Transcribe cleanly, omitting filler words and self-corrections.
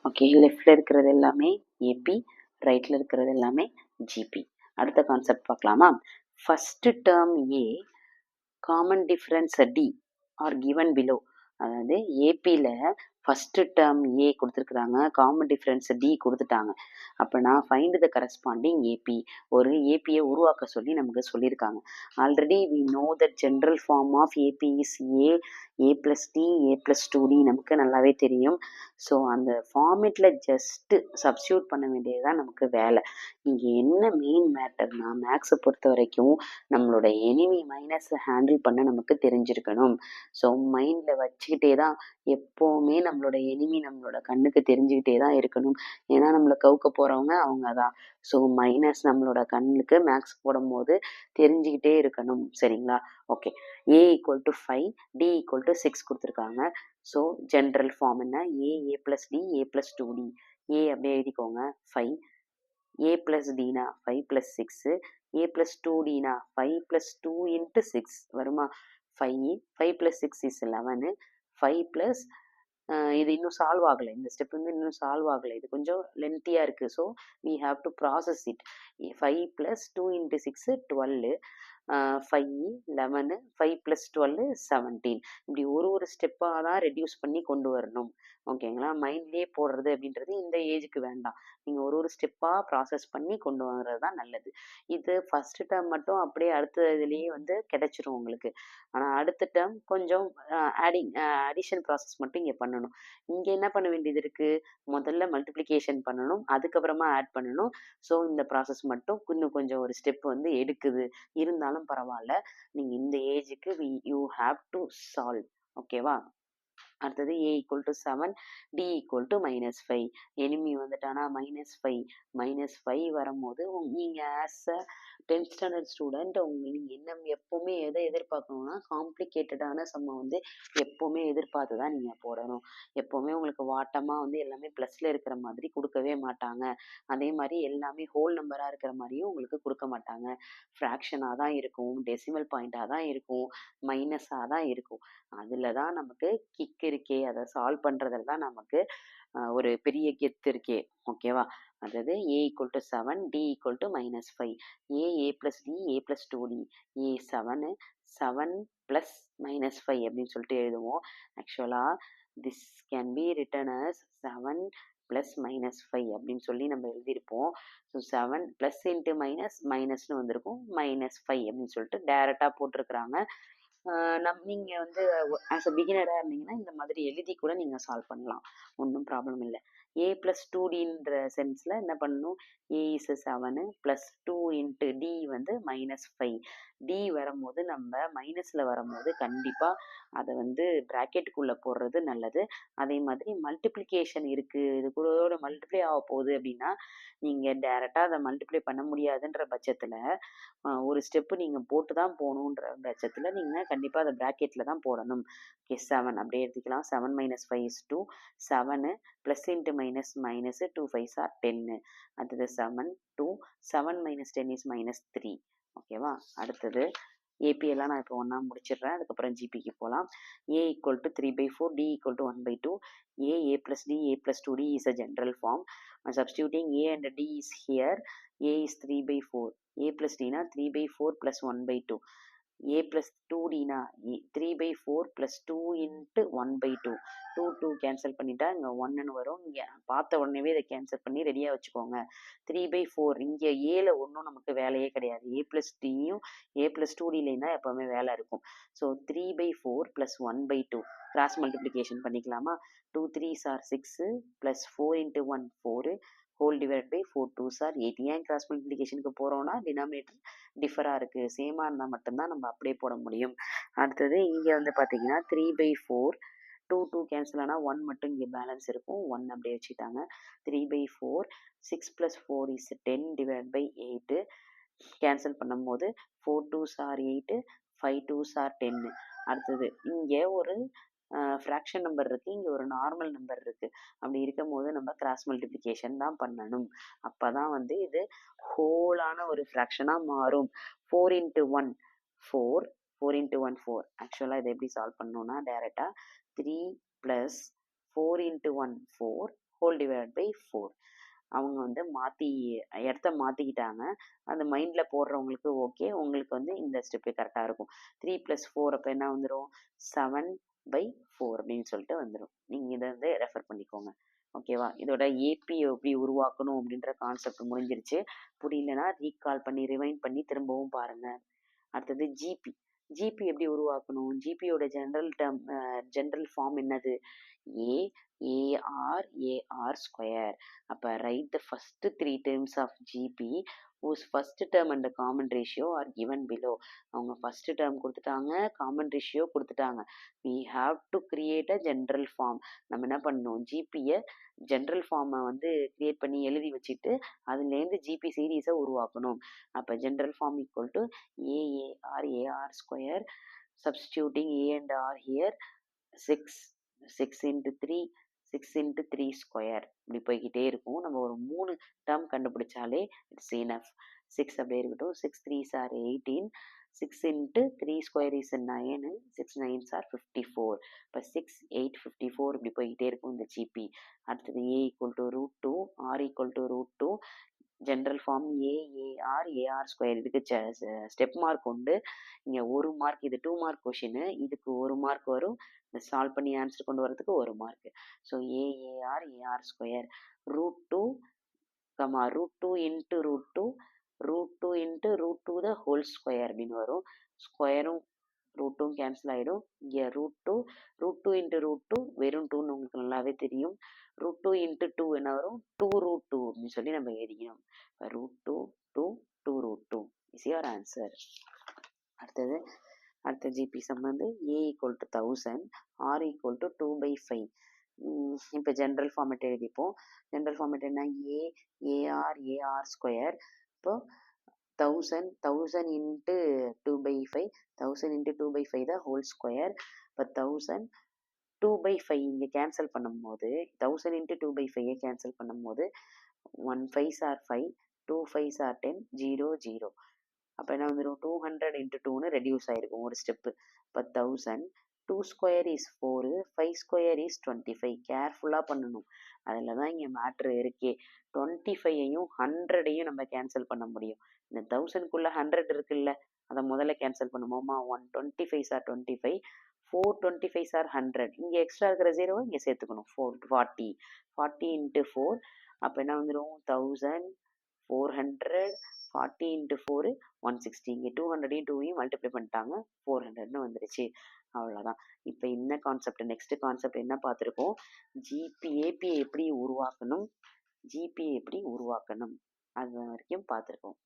Okay, லெஃப்டில் இருக்கிறது எல்லாமே ஏபி, ரைட்டில் இருக்கிறது எல்லாமே ஜிபி. அடுத்த கான்செப்ட் பார்க்கலாமா? ஃபஸ்ட்டு டேர்ம் ஏ, common difference D R given below. அதாவது ஏபியில் ஃபஸ்ட்டு டேர்ம் ஏ கொடுத்துருக்குறாங்க, காமன் டிஃப்ரென்ஸ் டி கொடுத்துட்டாங்க. அப்போனா ஃபைண்ட் த கரஸ்பாண்டிங் ஏபி. ஒரு ஏபியை உருவாக்க சொல்லி நமக்கு சொல்லியிருக்காங்க. Already we know the general form of AP is a plus D, A plus 2டி நமக்கு நல்லாவே தெரியும். ஸோ அந்த ஃபார்மேட்டில் ஜஸ்ட்டு சப்ஸ்டியூட் பண்ண வேண்டியது தான் நமக்கு வேலை. இங்கே என்ன மெயின் மேட்டர்னா, மேக்ஸை பொறுத்த வரைக்கும் நம்மளோட எனிமி மைனஸை ஹேண்டில் பண்ண நமக்கு தெரிஞ்சிருக்கணும். ஸோ மைண்டில் வச்சுக்கிட்டே தான் எப்போவுமே நம்மளோட எனிமி நம்மளோட கண்ணுக்கு தெரிஞ்சுக்கிட்டே தான் இருக்கணும். ஏன்னா நம்மளை கவுக்க போகிறவங்க அவங்க தான். ஸோ மைனஸ் நம்மளோட கண்ணுக்கு மேக்ஸ் போடும்போது தெரிஞ்சுக்கிட்டே இருக்கணும். சரிங்களா? Okay, A equal to 5, D equal to 6 கொடுத்துருக்காங்க. ஸோ ஜென்ரல் ஃபார்ம் என்ன? A plus D, A plus 2டி. ஏ அப்படியே எழுதிக்கோங்க 5, ஏ ப்ளஸ் டினா 5 ப்ளஸ் 6, ஏ ப்ளஸ் 2டினா 5 ப்ளஸ் 2 இன்ட்டு 6 வருமா? 5 ப்ளஸ் 6 இஸ் 11, 5 ப்ளஸ் இது இன்னும் சால்வ் ஆகலை. இந்த ஸ்டெப் வந்து இன்னும் சால்வ் ஆகலை. இது கொஞ்சம் லென்த்தியாக இருக்குது. So we have to process it. 5 plus 2 into 6 12, 5 11, 5 plus 12 17. இப்படி ஒரு ஸ்டெப்பாக தான் ரெடியூஸ் பண்ணி கொண்டு வரணும். ஓகேங்களா? மைண்ட்லேயே போடுறது அப்படின்றது இந்த ஏஜுக்கு வேண்டாம். நீங்கள் ஒரு ஸ்டெப்பாக ப்ராசஸ் பண்ணி கொண்டு வர்றது தான் நல்லது. இது ஃபஸ்ட்டு டேர்ம் மட்டும் அப்படியே அடுத்த இதுலேயே வந்து கிடைச்சிரும் உங்களுக்கு. ஆனால் அடுத்த டேர்ம் கொஞ்சம் அடிஷன் ப்ராசஸ் மட்டும் இங்கே பண்ணணும். இங்கே என்ன பண்ண வேண்டியது இருக்குது? முதல்ல மல்டிப்ளிகேஷன் பண்ணணும், அதுக்கப்புறமா ஆட் பண்ணணும். ஸோ இந்த ப்ராசஸ் மட்டும் இன்னும் கொஞ்சம் ஒரு ஸ்டெப் வந்து எடுக்குது. இருந்தாலும் பரவாயில்ல, நீங்கள் இந்த ஏஜுக்கு யூ ஹாவ் டு சால்வ். ஓகேவா? அடுத்தது a equal to 7, d equal to -5. Enemy வந்துட்டானா -5 வரும்போது நீங்கள் as a 10th standard student நீங்கள் என்ன எப்போவுமே எதை எதிர்பார்க்கணும்னா காம்ப்ளிகேட்டடான சம்மை வந்து எப்போவுமே எதிர்பார்த்து தான் நீங்கள் போடணும். எப்போவுமே உங்களுக்கு வாட்டமாக வந்து எல்லாமே ப்ளஸில் இருக்கிற மாதிரி கொடுக்கவே மாட்டாங்க. அதே மாதிரி எல்லாமே ஹோல் நம்பராக இருக்கிற மாதிரியும் உங்களுக்கு கொடுக்க மாட்டாங்க. ஃப்ராக்ஷனாக தான் இருக்கும், டெசிமல் பாயிண்ட்டாக தான் இருக்கும், மைனஸாக தான் இருக்கும். அதில் தான் நமக்கு கிக் இருக்கே. அதை சால்வ் பண்ணுறதுல தான் நமக்கு ஒரு பெரிய கெத்து இருக்கே. ஓகேவா? அதாவது a equal to 7, d equal to -5. A plus D, A plus 2டி. ஏ 7, 7 ப்ளஸ் -5 அப்படின்னு சொல்லிட்டு எழுதுவோம். ஆக்சுவலாக this can be written as 7 plus -5 அப்படின்னு சொல்லி நம்ம எழுதியிருப்போம். ஸோ 7 ப்ளஸ் இன்ட்டு மைனஸ்னு வந்திருக்கும், -5 அப்படின்னு சொல்லிட்டு டேரெக்டாக போட்டிருக்கிறாங்க. நீங்கள் வந்து ஆஸ் அ பிகினராக இருந்தீங்கன்னா இந்த மாதிரி எழுதி கூட நீங்கள் சால்வ் பண்ணலாம். ஒன்றும் ப்ராப்ளம் இல்லை. ஏ ப்ளஸ் 2டின்ற சென்ஸில் என்ன பண்ணணும்? ஏ இஸ் 7 ப்ளஸ் 2 இன்ட்டு டி வந்து -5. டி வரும்போது நம்ம மைனஸில் வரும்போது கண்டிப்பாக அதை வந்து ப்ராக்கெட்டுக்குள்ளே போடுறது நல்லது. அதே மாதிரி மல்டிப்ளிகேஷன் இருக்குது, இது கூட மல்டிப்ளை ஆக போகுது அப்படின்னா நீங்கள் டேரெக்டாக அதை மல்டிப்ளை பண்ண முடியாதுன்ற பட்சத்தில் ஒரு ஸ்டெப்பு நீங்கள் போட்டு தான் போகணுன்ற பட்சத்தில் நீங்கள் கண்டிப்பாக அதை ப்ராக்கெட்டில் தான் போடணும். ஓகே, 7 அப்படியே எடுத்துக்கலாம். 7 - 5 is 2. 7 plus into minus 2 5s are 10. அடுத்தது 7 2, 7 - 10 is -3. ஓகேவா? அடுத்தது ஏபி எல்லாம் நான் இப்போ ஒன்றா முடிச்சிடுறேன். அதுக்கப்புறம் ஜிபிக்கு போகலாம். A equal to 3/4, d equal to 1/2. A plus D, A plus 2டி is a general form. Substituting a and d is here. A is 3/4. a plus d na 3/4 plus 1/2. a plus 2d na 3/4 plus 2 into 1/2. 2 cancel பண்ணிட்டா இங்கே 1ன்னு வரும். இங்கே பார்த்த உடனேவே இதை cancel பண்ணி ரெடியாக வச்சுக்கோங்க. 3/4 இங்கே ஏல ஒன்றும் நமக்கு வேலையே கிடையாது. a plus dயும் a plus 2dலையும் தான் எப்போவுமே வேலை இருக்கும். ஸோ 3/4 plus 1/2 கிராஸ் மல்டிப்ளிகேஷன் பண்ணிக்கலாமா? 2 3s are 6 plus 4 into 1 4 whole divide by 4 2s are 8. ஏன் கிராஸ் மல்டிப்ளிகேஷனுக்கு போகிறோம்னா டினாமினேட்டர் டிஃபராக இருக்குது. சேமாக இருந்தால் மட்டும்தான் நம்ம அப்படியே போட முடியும். அடுத்தது இங்கே வந்து பார்த்தீங்கன்னா 3/4, 2 கேன்சல் ஆனால் 1 மட்டும் இங்கே பேலன்ஸ் இருக்கும். 1 அப்படியே வச்சுட்டாங்க. 3/4, 6 + 4 is 10 டிவைட் பை 8. கேன்சல் பண்ணும்போது 4 2s are 8, 5 2s are 10. அடுத்தது இங்கே ஒரு ஃப்ராக்ஷன் நம்பர் இருக்குது, இங்கே ஒரு நார்மல் நம்பர் இருக்குது. அப்படி இருக்கும் போது நம்ம கிராஸ் மல்டிப்ளிகேஷன் தான் பண்ணணும். அப்போ தான் வந்து இது ஹோலான ஒரு ஃப்ராக்ஷனாக மாறும். 4 into 1 4, 4 into 1 4. ஆக்சுவலாக இதை எப்படி சால்வ் பண்ணணும்னா டேரெக்டாக 3 + 4 into 1 4 whole equal divide by 4. அவங்க வந்து இடத்த மாற்றிக்கிட்டாங்க. அந்த மைண்டில் போடுறவங்களுக்கு ஓகே, உங்களுக்கு வந்து இந்த ஸ்டெப்பு கரெக்டாக இருக்கும். 3 + 4 அப்போ என்ன வந்துடும், 7/4 அப்படின்னு சொல்லிட்டு வந்துடும். நீங்கள் இதை வந்து ரெஃபர் பண்ணிக்கோங்க. ஓகேவா? இதோட ஏபி எப்படி உருவாக்கணும் அப்படின்ற கான்செப்ட் முடிஞ்சிருச்சு. புரியலனா ரீகால் பண்ணி ரிவைண்ட் பண்ணி திரும்பவும் பாருங்கள். அடுத்தது ஜிபி. ஜிபி எப்படி உருவாக்கணும்? ஜிபியோட ஜென்ரல் ஃபார்ம் என்னது? AR square. அப்போ write the first 3 terms of GP whose first term and common ratio are given below. அவங்க ஃபர்ஸ்ட் டேர்ம் கொடுத்துட்டாங்க, காமன் ரேஷியோ கொடுத்துட்டாங்க. we have to create a general form. நம்ம என்ன பண்ணணும், ஜிபியை ஜென்ரல் ஃபார்மை வந்து கிரியேட் பண்ணி எழுதி வச்சுட்டு அதுலேருந்து ஜிபி சீரீஸை உருவாக்கணும். அப்போ general form equal to AR square. substituting A and R here, 6 into 3 square. இப்படி போய்கிட்டே இருக்கும். நம்ம ஒரு 3 டேர்ம் கண்டுபிடிச்சாலே இட்ஸ் இனஃப். 6 அப்படியே இருக்கட்டும். 6 3s are 18. 6 into 3 square is 9. 6 9s are 54. இப்போ 6 8 54 இப்படி போய்கிட்டே இருக்கும் இந்த ஜிபி. அடுத்தது A equal to √2, R equal to √2. General form AR square. இதுக்கு ஸ்டெப் மார்க் உண்டு. இங்கே 1 மார்க், இது 2 மார்க் கொஷின், இதுக்கு 1 மார்க் வரும். இந்த சால்வ் பண்ணி ஆன்சர் கொண்டு வரதுக்கு 1 mark. So AR square √2, √2 into √2 into √2 the whole square அப்படின்னு வரும். ஸ்கொயரும் ரூட்டும் கேன்சல் ஆகிடும். இங்கே √2 into √2 வெறும் 2ன்னு உங்களுக்கு நல்லாவே தெரியும். √2 into 2 என்ன வரும், 2√2 அப்படின்னு சொல்லி நம்ம எழுதிக்கணும். √2 2 இஸ் யுவர் ஆன்சர். அடுத்த ஜிபி சம் வந்து A equal to 1000, R equal to 2/5. இப்போ ஜென்ரல் ஃபார்மேட் எழுதிப்போம். ஜென்ரல் ஃபார்மேட் என்ன, AR ஸ்கொயர். இப்போ 1000 into 2/5, 1000 into 2/5 the whole square. இப்போ 1000 2/5 இங்கே கேன்சல் பண்ணும்போது 1000 into 2/5 கேன்சல் பண்ணும்போது 1 5s are 5, 2 5s are 10, 0 0. அப்போ என்ன வந்துடும், 200 into 2ன்னு ரெடியூஸ் ஆகிருக்கும் ஒரு ஸ்டெப்பு. இப்போ 1000, 2 square is 4, 5 square is 25. கேர்ஃபுல்லாக பண்ணணும், அதில் தான் இங்கே மேட்ரு இருக்கே. 25ஐயும் 100ஐயும் நம்ம கேன்சல் பண்ண முடியும். இந்த 1000க்குள்ளே 100 இருக்குல்ல, அதை முதல்ல கேன்சல் பண்ணுவோமா. 125s are 25, 425s are 100. இங்கே எக்ஸ்ட்ரா இருக்கிற 0 இங்கே சேர்த்துக்கணும். 40 into 4. அப்போ என்ன வந்துடும், 1400, 40 into 4 160. இங்கே 200ஐயும் 2ஐயும் மல்டிப்ளை பண்ணிட்டாங்க, 400ன்னு வந்துருச்சு. அவ்வளோதான். இப்போ என்ன கான்செப்ட், நெக்ஸ்ட் கான்செப்ட் என்ன பார்த்துருக்கோம், ஏபிஐ எப்படி உருவாக்கணும், ஜிபிஐ எப்படி உருவாக்கணும், அது வரைக்கும் பார்த்துருக்கோம்.